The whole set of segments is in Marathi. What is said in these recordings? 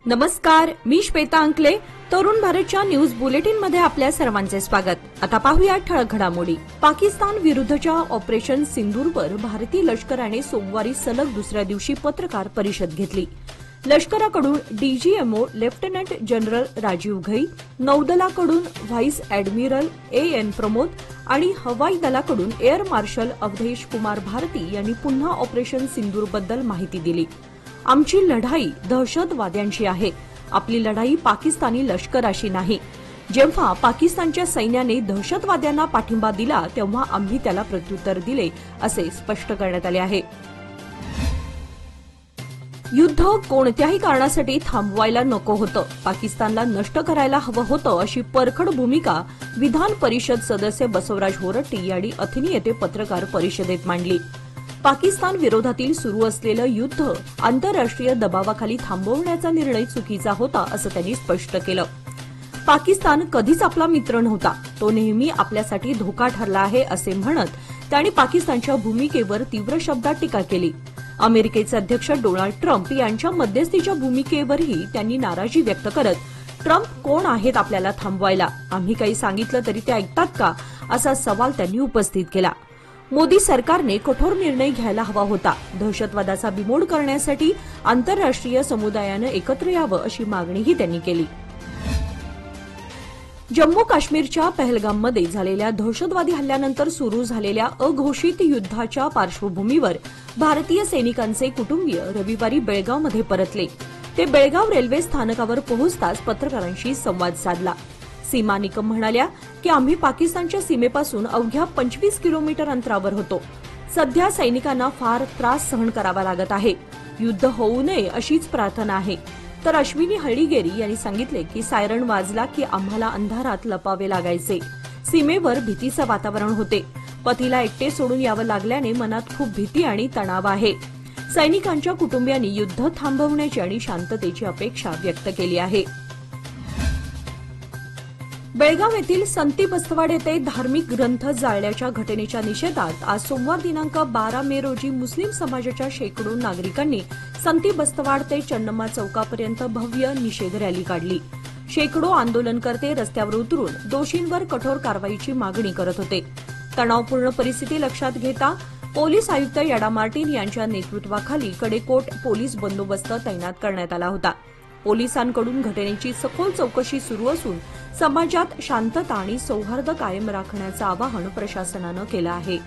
नमस्कार, मी श्वेता अंकले. तरुण भारतच्या न्यूज बुलेटिन मध्ये आपल्या सर्वांचे स्वागत. आता पाहूया ठळक घडामोडी. पाकिस्तान विरुद्धच्या ऑपरेशन सिंदूरवर भारतीय लष्कराने सोमवारी सलग दुसऱ्या दिवशी पत्रकार परिषद घेतली. लष्कराकडून DGMO lieutenant general Rajiv Ghai, नौदलाकडून व्हाईस ॲडमिरल एन प्रमोद आणि हवाई दलाकडून एअर मार्शल अवधेश कुमार भारती यांनी पुन्हा ऑपरेशन सिंदूरबद्दल माहिती दिली. आमची लढाई दहशतवाद्यांची आहे. आपली लढाई पाकिस्तानी लष्कराशी नाही. जेव्हा पाकिस्तानच्या सैन्याने दहशतवाद्यांना पाठिंबा दिला तेव्हा आम्ही त्याला प्रत्युत्तर दिले, असे स्पष्ट करण्यात आले आहे. युद्ध कोणत्याही कारणासाठी थांबवायला नको होतं, पाकिस्तानला नष्ट करायला हवं होतं, अशी परखड भूमिका विधान परिषद सदस्य बसवराज होरट्टी यांनी अथेनी येथे पत्रकार परिषदेत मांडली. पाकिस्तान विरोधातील सुरू असलेलं युद्ध आंतरराष्ट्रीय दबावाखाली थांबवण्याचा निर्णय चुकीचा होता, असं त्यांनी स्पष्ट केलं. पाकिस्तान कधीच आपला मित्र नव्हता, तो नेहमी आपल्यासाठी धोका ठरला आहे, असे म्हणत त्यांनी पाकिस्तानच्या भूमिकेवर तीव्र शब्दात टीका केली. अमेरिकेचे अध्यक्ष डोनाल्ड ट्रम्प यांच्या मध्यस्थीच्या भूमिकेवरही त्यांनी नाराजी व्यक्त करत, ट्रम्प कोण आहेत आपल्याला थांबवायला? आम्ही काही सांगितलं तरी ते ऐकतात का, असा सवाल त्यांनी उपस्थित केला. मोदी सरकारने कठोर निर्णय घ्यायला हवा होता. दहशतवादाचा बिमोड करण्यासाठी आंतरराष्ट्रीय समुदायानं एकत्र यावं, अशी मागणीही त्यांनी केली. जम्मू काश्मीरच्या पहलगाममध्ये झालेल्या दहशतवादी हल्ल्यानंतर सुरू झालेल्या अघोषित युद्धाच्या पार्श्वभूमीवर भारतीय सैनिकांचे कुटुंबीय रविवारी बेळगावमध्ये परतले. ते बेळगाव रेल्वे स्थानकावर पोहोचताच पत्रकारांशी संवाद साधला. सीमा निकम म्हणाल्या की आम्ही पाकिस्तानच्या सीमेपासून अवघ्या 25 किलोमीटर अंतरावर होतो. सध्या सैनिकांना फार त्रास सहन करावा लागत आहे. युद्ध होऊ नये अशीच प्रार्थना आहे. तर अश्विनी हळीगेरी यांनी सांगितले की सायरन वाजला की आम्हाला अंधारात लपावे लागायचे. सीमेवर भीतीचं वातावरण होते. पतीला एकटे सोडून यावं लागल्याने मनात खूप भीती आणि तणाव आहे. सैनिकांच्या कुटुंबियांनी युद्ध थांबवण्याची आणि शांततेची अपेक्षा व्यक्त केली आहे. बेळगाव येथील संती बस्तवाड येथे धार्मिक ग्रंथ जाळल्याच्या घटनेच्या निषेधार्थ आज सोमवार दिनांक 12 मे रोजी मुस्लिम समाजाच्या शेकडो नागरिकांनी संती बस्तवाड ते चन्नम्मा चौकापर्यंत भव्य निषेध रॅली काढली. शेकडो आंदोलनकर्ते रस्त्यावर उतरून दोषींवर कठोर कारवाईची मागणी करत होते. तणावपूर्ण परिस्थिती लक्षात घेता पोलीस आयुक्त याडा मार्टिन यांच्या नेतृत्वाखाली कडेकोट पोलीस बंदोबस्त तैनात करण्यात आला होता. पोलिसांकडून घटनेची सखोल चौकशी सुरू असून समाजात शांतता आणि सौहार्द कायम राखण्याचं आवाहन प्रशासनानं केलं आहे.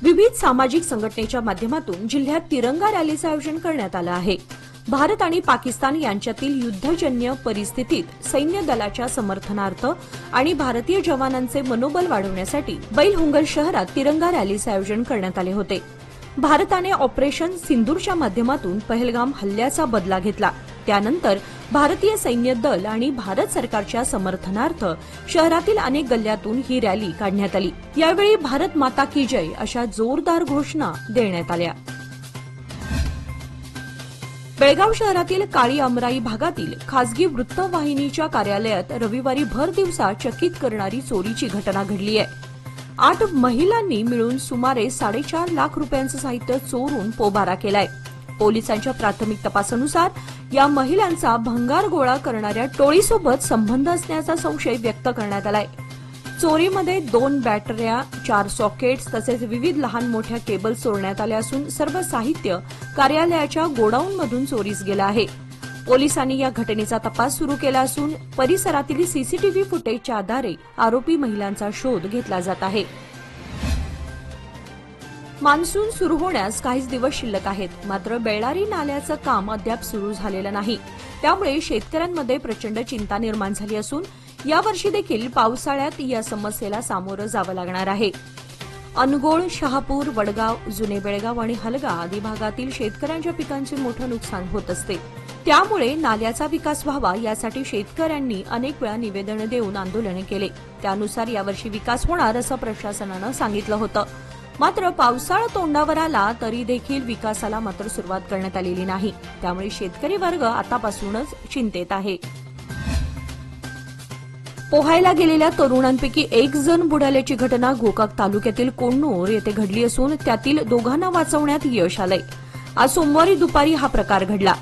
विविध सामाजिक संघटनेच्या माध्यमातून जिल्ह्यात तिरंगा रॅलीचं आयोजन करण्यात आलं आहे. भारत आणि पाकिस्तान यांच्यातील युद्धजन्य परिस्थितीत सैन्य दलाच्या समर्थनार्थ आणि भारतीय जवानांचे मनोबल वाढवण्यासाठी बैलहुंगर शहरात तिरंगा रॅलीचं आयोजन करण्यात आले होते. भारताने ऑपरेशन सिंदूरच्या माध्यमातून पहलगाम हल्ल्याचा बदला घेतला. त्यानंतर भारतीय सैन्य दल आणि भारत सरकारच्या समर्थनार्थ शहरातील अनेक गल्ल्यातून ही रॅली काढण्यात आली. यावेळी भारत माता की जय अशा जोरदार घोषणा देण्यात आल्या. बेळगाव शहरातील काळी अमराई भागातील खासगी वृत्तवाहिनीच्या कार्यालयात रविवारी भर दिवसा चकित करणारी चोरीची घटना घडली आहे. 8 महिलांनी मिळून सुमारे 4.5 लाख रुपयांचं साहित्य चोरून पोबारा केलाय. पोलिसांच्या प्राथमिक तपासानुसार या महिलांचा भंगार गोळा करणाऱ्या टोळीसोबत संबंध असण्याचा संशय व्यक्त करण्यात आलाय. चोरीमध्ये 2 बॅटऱ्या, 4 सॉकेट्स तसेच विविध लहान मोठ्या केबल चोरण्यात आल्या असून सर्व साहित्य कार्यालयाच्या गोडाऊनमधून चोरीस गेलं आहे. पोलिसांनी या घटनेचा तपास सुरू केला असून परिसरातील सीसीटीव्ही फुटेजच्या आधारे आरोपी महिलांचा शोध घेतला जात आहे. मान्सून सुरू होण्यास काहीच दिवस शिल्लक आहेत. मात्र बेळ्ळारी नाल्याचं काम अद्याप सुरू झालेलं नाही. त्यामुळे शेतकऱ्यांमध्ये प्रचंड चिंता निर्माण झाली असून यावर्षी देखील पावसाळ्यात या समस्येला सामोरं जावं लागणार आहे. अनगोळ, शहापूर, वडगाव, जुने बेळगाव आणि हलगा आदी भागातील शेतकऱ्यांच्या पिकांचे मोठं नुकसान होत असते. त्यामुळे नाल्याचा विकास व्हावा यासाठी शेतकऱ्यांनी अनेक वेळा निवेदनं देऊन आंदोलने केले. त्यानुसार यावर्षी विकास होणार असं प्रशासनानं सांगितलं होतं. मात्र पावसाळा तोंडावर आला तरी देखील विकासाला मात्र सुरुवात करण्यात आलेली नाही. त्यामुळे शेतकरी वर्ग आतापासूनच चिंतेत आहे. पोहायला गेलेल्या तरुणांपैकी एक जण बुडाल्याची घटना गोकाक तालुक्यातील कोण्णूर येथे घडली असून त्यातील दोघांना वाचवण्यात यश आलंय. आज सोमवारी दुपारी हा प्रकार घडला.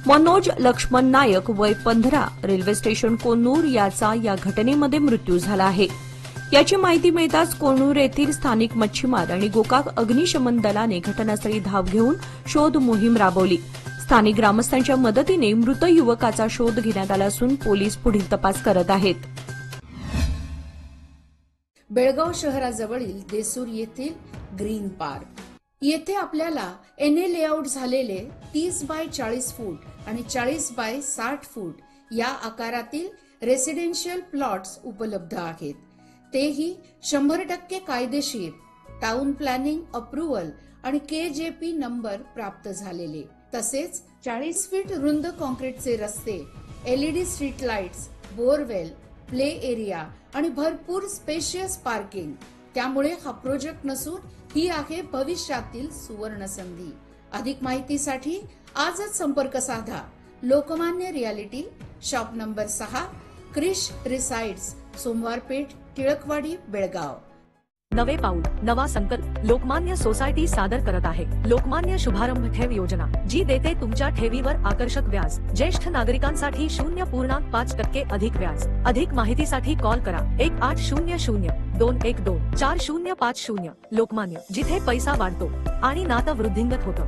मनोज लक्ष्मण नायक वय 15 रेल्वे स्टेशन कोन्नूर याचा या घटनेमध्ये मृत्यू झाला आहे. याची माहिती मिळताच कोन्नूर येथील स्थानिक मच्छीमार आणि गोकाक अग्निशमन दलाने घटनास्थळी धाव घेऊन शोध मोहीम राबवली. स्थानिक ग्रामस्थांच्या मदतीने मृत युवकाचा शोध घेण्यात आला असून पोलीस पुढील तपास करत आहेत. बेळगाव शहराजवळील देसूर येथील ग्रीन पार्क येथे आपल्याला एनए लेआउट झालेले 30 बाय 40 फूट आणि 40 बाय 60 फूट या आकारातील रेसिडेन्शियल प्लॉट्स उपलब्ध आहेत. तेही 100% कायदेशीर, टाउन प्लॅनिंग अप्रुव्हल आणि KJP नंबर प्राप्त झालेले. तसेच 40 फीट रुंद कॉन्क्रीटचे रस्ते, LED street lights, borewell, play area आणि भरपूर स्पेशियस पार्किंग. त्यामुळे हा प्रोजेक्ट नसून ही आहे भविष्यातील सुवर्ण संधी. अधिक माहितीसाठी आजच संपर्क साधा. Lokmanya realty, shop number 6, Krish resides, Somwar Peth, Tilakwadi, Belgaum. नवे पाऊल नवा संकल्प लोकमान्य सोसायटी सादर करत आहे. लोकमान्य शुभारंभ ठेव योजना, जी देते तुमच्या ठेवीवर आकर्षक व्याज. ज्येष्ठ नागरिकांसाठी 0.5% अधिक व्याज. अधिक माहितीसाठी कॉल करा 1800-212-4050. लोकमान्य, जिथे पैसा वाढतो आणि नातं वृद्धिंगत होतं.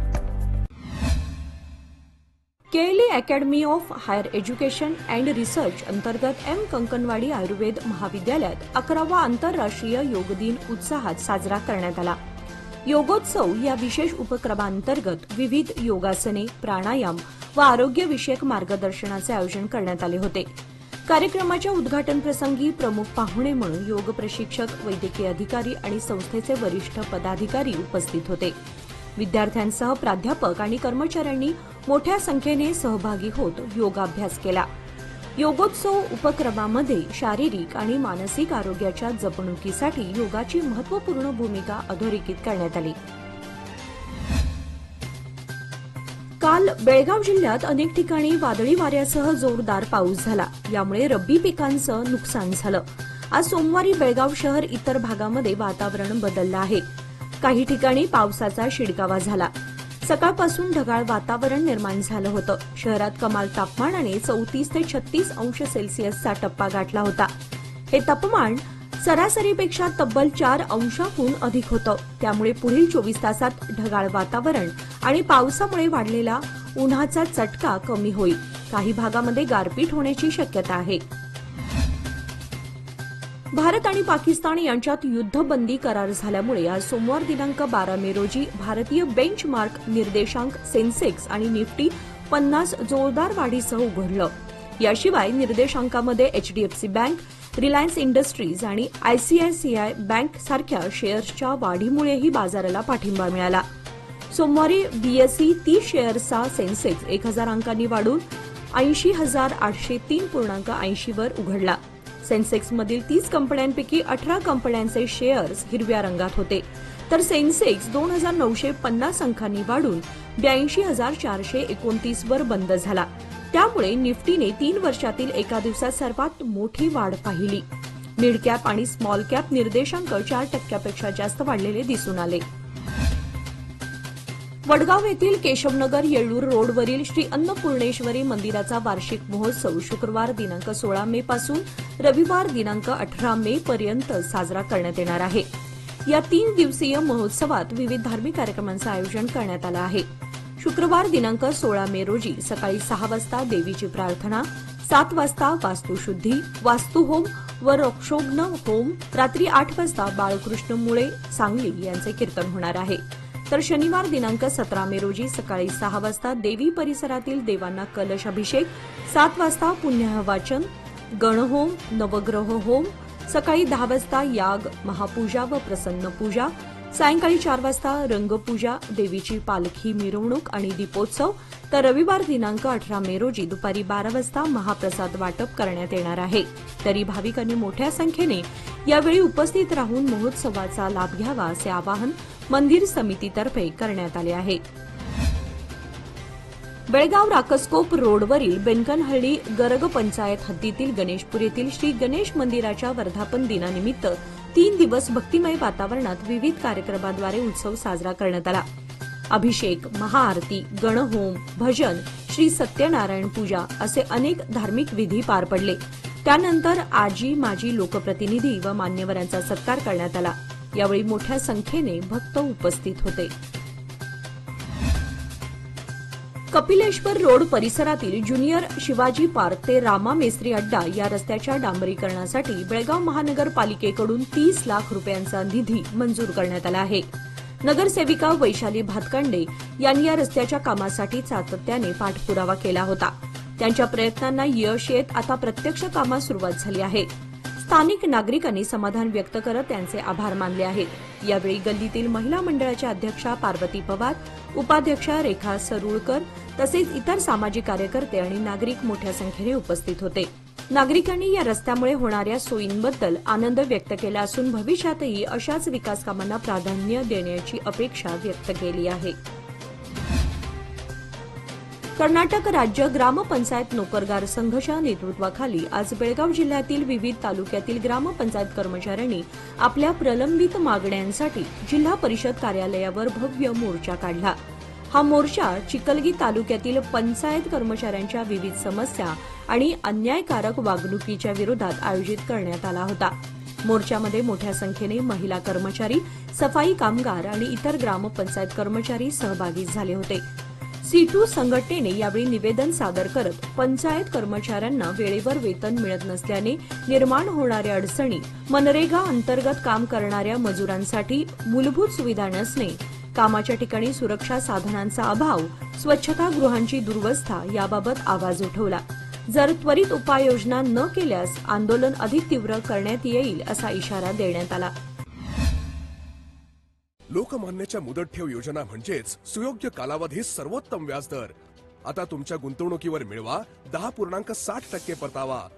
KLE academy of higher education and research अंतर्गत एम कंकणवाडी आयुर्वेद महाविद्यालयात 11वा आंतरराष्ट्रीय योग दिन उत्साहात साजरा करण्यात आला. योगोत्सव या विशेष उपक्रमांतर्गत विविध योगासने, प्राणायाम व आरोग्यविषयक मार्गदर्शनाचे आयोजन करण्यात आले होते. कार्यक्रमाच्या उद्घाटन प्रसंगी प्रमुख पाहुणे म्हणून योग प्रशिक्षक, वैद्यकीय अधिकारी आणि संस्थेचे वरिष्ठ पदाधिकारी उपस्थित होते. विद्यार्थ्यांसह प्राध्यापक आणि कर्मचाऱ्यांनी मोठ्या संख्येने सहभागी होत योगाभ्यास केला. योगोत्सव उपक्रमामध्ये शारीरिक आणि मानसिक आरोग्याच्या जपणुकीसाठी योगाची महत्त्वपूर्ण भूमिका अधोरेखित करण्यात आली. काल बेळगाव जिल्ह्यात अनेक ठिकाणी वादळी वाऱ्यासह जोरदार पाऊस झाला. यामुळे रब्बी पिकांचं नुकसान झालं. आज सोमवारी बेळगाव शहर इतर भागामध्ये वातावरण बदललं आहे. काही ठिकाणी पावसाचा शिडकावा झाला. सकाळपासून ढगाळ वातावरण निर्माण झालं होतं. शहरात कमाल तापमानाने 34 ते 36 अंश सेल्सिअसचा टप्पा गाठला होता. हे तापमान सरासरीपेक्षा तब्बल 4 अंशांहून अधिक होतं. त्यामुळे पुढील 24 तासात ढगाळ वातावरण आणि पावसामुळे वाढलेला उन्हाचा चटका कमी होईल. काही भागामध्ये गारपीट होण्याची शक्यता आहे. भारत आणि पाकिस्तान यांच्यात युद्धबंदी करार झाल्यामुळे आज सोमवार दिनांक 12 मे रोजी भारतीय बेंचमार्क निर्देशांक सेन्सेक्स आणि निफ्टी 50 जोरदार वाढीसह उघडलं. याशिवाय निर्देशांकामध्ये HDFC बँक, रिलायन्स इंडस्ट्रीज आणि ICICI बँक सारख्या शेअर्सच्या वाढीमुळेही बाजाराला पाठिंबा मिळाला. सोमवारी BSE 30 शेअर्सचा सेन्सेक्स 1000 अंकांनी वाढून 80,803.80 वर उघडला. सेन्सेक्समधील 30 कंपन्यांपैकी 18 कंपन्यांचे शेअर्स हिरव्या रंगात होते, तर सेन्सेक्स 2,950 अंकांनी वाढून 82,429 वर बंद झाला. त्यामुळे निफ्टीने 3 वर्षातील एका दिवसात सर्वात मोठी वाढ पाहिली. मिड कॅप आणि स्मॉल कॅप निर्देशांक 4% जास्त वाढलेले दिसून आले. वडगाव येथील केशवनगर येळ्ळूर रोडवरील श्री अन्नपूर्णेश्वरी मंदिराचा वार्षिक महोत्सव शुक्रवार दिनांक 16 मे पासून रविवार दिनांक 18 मे पर्यंत साजरा करण्यात येणार आहे. या 3 दिवसीय महोत्सवात विविध धार्मिक कार्यक्रमांचं आयोजन करण्यात आलं आहे. शुक्रवार दिनांक 16 मे रोजी सकाळी 6 वाजता देवीची प्रार्थना, 7 वाजता वास्तुशुद्धी, वास्तुहोम व रोक्षोघ्न होम, रात्री 8 वाजता बाळकृष्ण मुळे सांगली यांचे कीर्तन होणार आहे. तर शनिवार दिनांक 17 मे रोजी सकाळी 6 वाजता देवी परिसरातील देवांना कलश अभिषेक, 7 वाजता पुण्यवाचन, गणहोम, नवग्रह होम, सकाळी 10 वाजता याग, महापूजा व प्रसन्न पूजा, सायंकाळी 4 वाजता रंगपूजा, देवीची पालखी मिरवणूक आणि दीपोत्सव. तर रविवार दिनांक 18 मे रोजी दुपारी 12 वाजता महाप्रसाद वाटप करण्यात येणार आहे. तरी भाविकांनी मोठ्या संख्येने यावेळी उपस्थित राहून महोत्सवाचा लाभ घ्यावा असे आवाहन मंदिर समितीतर्फे करण्यात आले आहे. बेळगाव राकसकोप रोडवरील बेनकनहळ्ळी गरग पंचायत हद्दीतील गणेशपूर येथील श्री गणेश मंदिराच्या वर्धापन दिनानिमित्त 3 दिवस भक्तिमय वातावरणात विविध कार्यक्रमांद्वारे उत्सव साजरा करण्यात आला. अभिषेक, महाआरती, गणहोम, भजन, श्री सत्यनारायण पूजा असे अनेक धार्मिक विधी पार पडले. त्यानंतर आजी माजी लोकप्रतिनिधी व मान्यवरांचा सत्कार करण्यात आला. यावेळी मोठ्या संख्येने भक्त उपस्थित होते. कपिलेश्वर रोड परिसरातील ज्युनियर शिवाजी पार्क ते रामा मेस्त्री अड्डा या रस्त्याच्या डांबरीकरणासाठी बेळगाव महानगरपालिकेकडून 30 लाख रुपयांचा निधी मंजूर करण्यात आला आहे. नगरसेविका वैशाली भातखंडे यांनी या रस्त्याच्या कामासाठी सातत्याने पाठपुरावा केला होता. त्यांच्या प्रयत्नांना यश येत आता प्रत्यक्ष कामास सुरुवात झाली आहे. स्थानिक नागरिकांनी समाधान व्यक्त करत त्यांचे आभार मानले आहेत. यावेळी गल्लीतील महिला मंडळाच्या अध्यक्षा पार्वती पवार, उपाध्यक्षा रेखा सरुळकर तसेच इतर सामाजिक कार्यकर्ते आणि नागरिक मोठ्या संख्येने उपस्थित होते. नागरिकांनी या रस्त्यामुळे होणाऱ्या सोयींबद्दल आनंद व्यक्त केला असून भविष्यातही अशाच विकास कामांना प्राधान्य देण्याची अपेक्षा व्यक्त केली आहे. कर्नाटक राज्य ग्रामपंचायत नोकरदार संघच्या नेतृत्वाखाली आज बेळगाव जिल्ह्यातील विविध तालुक्यातील ग्रामपंचायत कर्मचाऱ्यांनी आपल्या प्रलंबित मागण्यांसाठी जिल्हा परिषद कार्यालयावर भव्य मोर्चा काढला. हा मोर्चा चिखलगी तालुक्यातील पंचायत कर्मचाऱ्यांच्या विविध समस्या आणि अन्यायकारक वागणुकीच्या विरोधात आयोजित करण्यात आला होता. मोर्चामध्ये मोठ्या संख्येने महिला कर्मचारी, सफाई कामगार आणि इतर ग्रामपंचायत कर्मचारी सहभागी झाले होते. C2 संघटनेने यावेळी निवेदन सादर करत पंचायत कर्मचाऱ्यांना वेळेवर वेतन मिळत नसल्याने निर्माण होणाऱ्या अडचणी, मनरेगा अंतर्गत काम करणाऱ्या मजुरांसाठी मूलभूत सुविधा नसणे, कामाच्या ठिकाणी सुरक्षा साधनांचा अभाव, स्वच्छतागृहांची दुर्वस्था याबाबत आवाज उठवला. जर त्वरित उपाययोजना न केल्यास आंदोलन अधिक तीव्र करण्यात येईल असा इशारा देण्यात आला. लोकमान्यच्या मुदत ठेव योजना म्हणजेच सुयोग्य कालावधीत सर्वोत्तम व्याजदर. आता तुमच्या गुंतवणुकीवर मिळवा 10.60% परतावा.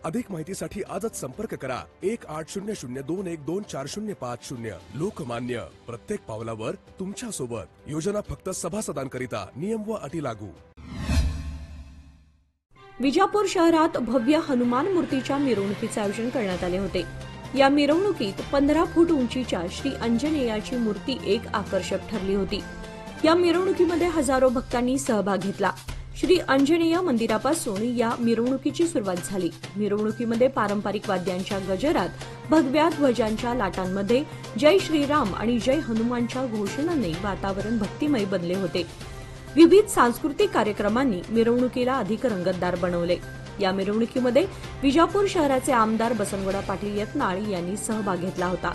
अधिक माहितीसाठी आजच संपर्क करा 1800212450. लोकमान्य, प्रत्येक पावलावर तुमच्या सोबत. योजना फक्त सभासदांकरिता. नियम व अटी लागू. विजापूर शहरात भव्य हनुमान मूर्तीच्या मिरवणुकीचे आयोजन करण्यात आले होते. या मिरवणुकीत 15 फूट उंचीच्या श्री अंजनेयाची मूर्ती एक आकर्षक ठरली होती. या मिरवणुकीमध्ये हजारो भक्तांनी सहभाग घेतला. श्री अंजनेय मंदिरापासून या मिरवणुकीची सुरुवात झाली. मिरवणुकीमध्ये पारंपरिक वाद्यांच्या गजरात, भगव्या ध्वजांच्या लाटांमध्ये जय श्रीराम आणि जय हनुमानच्या घोषणांनी वातावरण भक्तिमय बनले होते. विविध सांस्कृतिक कार्यक्रमांनी मिरवणुकीला अधिक रंगतदार बनवले. या मिरवणुकीमध्ये विजापूर शहराचे आमदार बसनगौडा पाटील यत्नाळ यांनी सहभाग घेतला होता.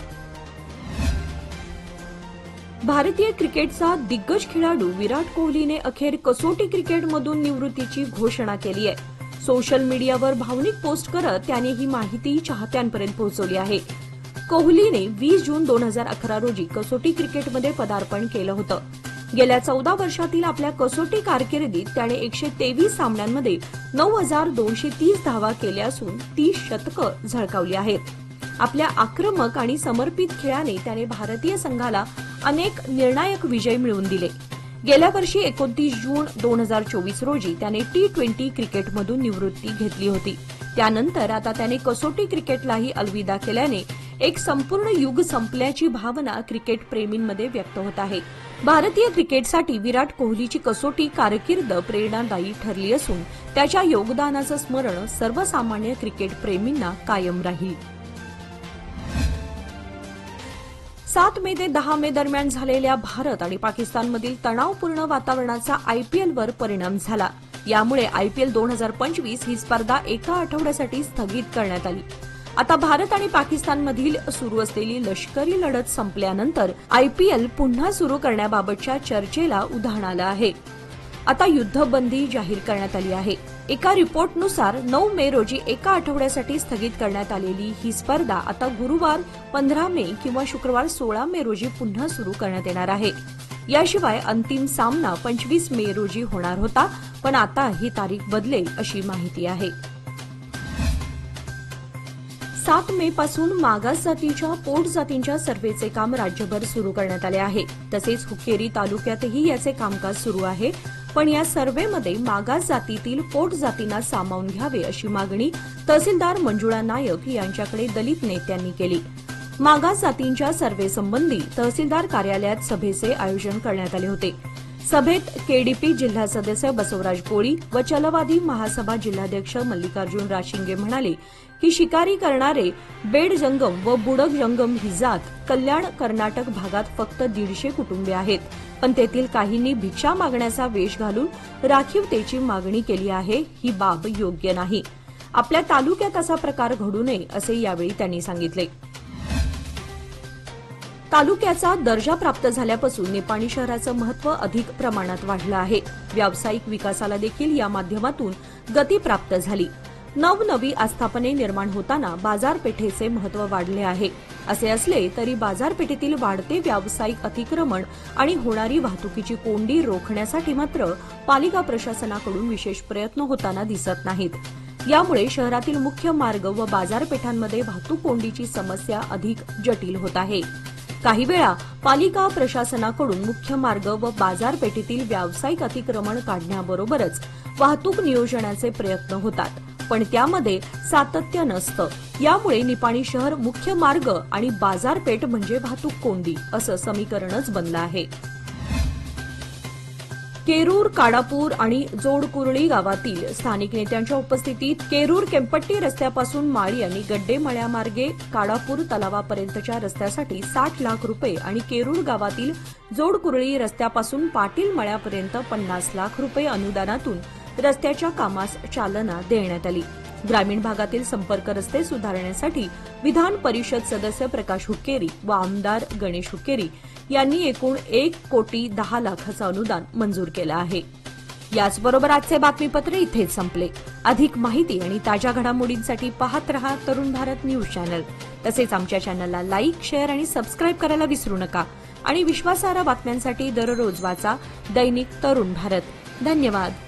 भारतीय क्रिकेटचा दिग्गज खेळाडू विराट कोहलीने अखेर कसोटी क्रिकेटमधून निवृत्तीची घोषणा केली आहे. सोशल मीडियावर भावनिक पोस्ट करत त्याने ही माहिती चाहत्यांपर्यंत पोहोचवली आहे. कोहलीने 20 जून 2011 रोजी कसोटी क्रिकेटमध्ये पदार्पण केलं होतं. गेल्या 14 वर्षातील आपल्या कसोटी कारकिर्दीत त्याने 123 सामन्यांमध्ये 9,230 धावा केल्या असून 30 शतकं झळकावली आहेत. आपल्या आक्रमक आणि समर्पित खेळाने त्याने भारतीय संघाला अनेक निर्णायक विजय मिळवून दिले. गेल्या वर्षी 29 जून 2024 रोजी त्याने T20 क्रिकेटमधून निवृत्ती घेतली होती. त्यानंतर आता त्याने कसोटी क्रिकेटलाही अलविदा केल्याने एक संपूर्ण युग संपल्याची भावना क्रिकेट प्रेमींमध्ये व्यक्त होत आहे. भारतीय क्रिकेटसाठी विराट कोहलीची कसोटी कारकीर्द प्रेरणादायी ठरली असून त्याच्या योगदानाचं स्मरण सर्वसामान्य क्रिकेट प्रेमींना कायम राहील. 7 मे ते 10 मे दरम्यान झालेल्या भारत आणि पाकिस्तानमधील तणावपूर्ण वातावरणाचा आयपीएलवर परिणाम झाला. यामुळे आयपीएल 2025 ही स्पर्धा एका आठवड्यासाठी स्थगित करण्यात आली. आता भारत आणि पाकिस्तानमधील सुरू असलेली लष्करी लढत संपल्यानंतर आयपीएल पुन्हा सुरू करण्याबाबतच्या चर्चेला उधाण आलं आहे. आता युद्धबंदी जाहीर करण्यात आली आहे. एका रिपोर्टनुसार 9 मे रोजी एका आठवड्यासाठी स्थगित करण्यात आलेली ही स्पर्धा आता गुरुवार 15 मे किंवा शुक्रवार 16 मे रोजी पुन्हा सुरू करण्यात येणार आहे. याशिवाय अंतिम सामना 25 मे रोजी होणार होता, पण आता ही तारीख बदलेल अशी माहिती आहे. 7 मे पासून मागास जातीच्या पोट जातींच्या सर्व्हेचे काम राज्यभर सुरू करण्यात आले आहे. तसेच हुक्केरी तालुक्यातही याचे कामकाज सुरू आहे. पण या सर्व्हेमध्ये मागास जातीतील पोट जातींना सामावून घ्यावे अशी मागणी तहसीलदार मंजुळा नायक यांच्याकडे दलित नेत्यांनी केली. मागास जातींच्या सर्व्हेसंबंधी तहसीलदार कार्यालयात सभेचे आयोजन करण्यात आले होते। सभेत केडीपी जिल्हा सदस्य बसवराज कोळी व चलवादी महासभा जिल्हाध्यक्ष मल्लिकार्जुन राशिंगे म्हणाले की शिकारी करणारे बेड जंगम व बुडक जंगम ही जात कल्याण कर्नाटक भागात फक्त 150 कुटुंबे आहेत, पण तेथील काहींनी भिक्षा मागण्याचा वेश घालून राखीवतेची मागणी केली आहे। ही बाब योग्य नाही। आपल्या तालुक्यात असा प्रकार घडू नये असे यावेळी त्यांनी सांगितले। तालुक्याचा दर्जा प्राप्त झाल्यापासून निपाणी शहराचं महत्त्व अधिक प्रमाणात वाढलं आहे। व्यावसायिक विकासाला देखील या माध्यमातून गती प्राप्त झाली। नवनवी आस्थापने निर्माण होताना बाजारपेठेचे महत्त्व वाढले आहे। असे असले तरी बाजारपेठेतील वाढते व्यावसायिक अतिक्रमण आणि होणारी वाहतुकीची कोंडी रोखण्यासाठी मात्र पालिका प्रशासनाकडून विशेष प्रयत्न होताना दिसत नाहीत। यामुळे शहरातील मुख्य मार्ग व बाजारपेठांमध्ये वाहतूक कोंडीची समस्या अधिक जटिल होत आहे। काही वेळा पालिका प्रशासनाकडून मुख्य मार्ग व बाजारपेठेतील व्यावसायिक अतिक्रमण काढण्याबरोबरच वाहतूक नियोजनाचे प्रयत्न होतात, पण त्यामध्ये सातत्य नसतं। यामुळे निपाणी शहर मुख्य मार्ग आणि बाजारपेठ म्हणजे वाहतूक कोंडी असं समीकरणच बनलं आहे। केरूर, काडापूर आणि जोडकुरळी गावातील स्थानिक नेत्यांच्या उपस्थितीत केरूर केंपट्टी रस्त्यापासून माळी आणि गड्डे मळ्यामार्गे काडापूर तलावापर्यंतच्या रस्त्यासाठी 60 लाख रुपये आणि केरूर गावातील जोडकुरळी रस्त्यापासून पाटील मळ्यापर्यंत 50 लाख रुपये अनुदानातून रस्त्याच्या कामास चालना देण्यात आली। ग्रामीण भागातील संपर्क रस्ते सुधारण्यासाठी विधान परिषद सदस्य प्रकाश हुक्केरी व आमदार गणेश हुक्केरी यांनी एकूण 1,10,00,000 अनुदान मंजूर केलं आहे। याचबरोबर आजचे बातमीपत्र इथेच संपले। अधिक माहिती आणि ताज्या घडामोडींसाठी पाहत रहा तरुण भारत न्यूज चॅनल। तसेच आमच्या चॅनलला लाईक, शेअर आणि सबस्क्राईब करायला विसरू नका आणि विश्वासार्ह बातम्यांसाठी दररोज वाचा दैनिक तरुण भारत। धन्यवाद।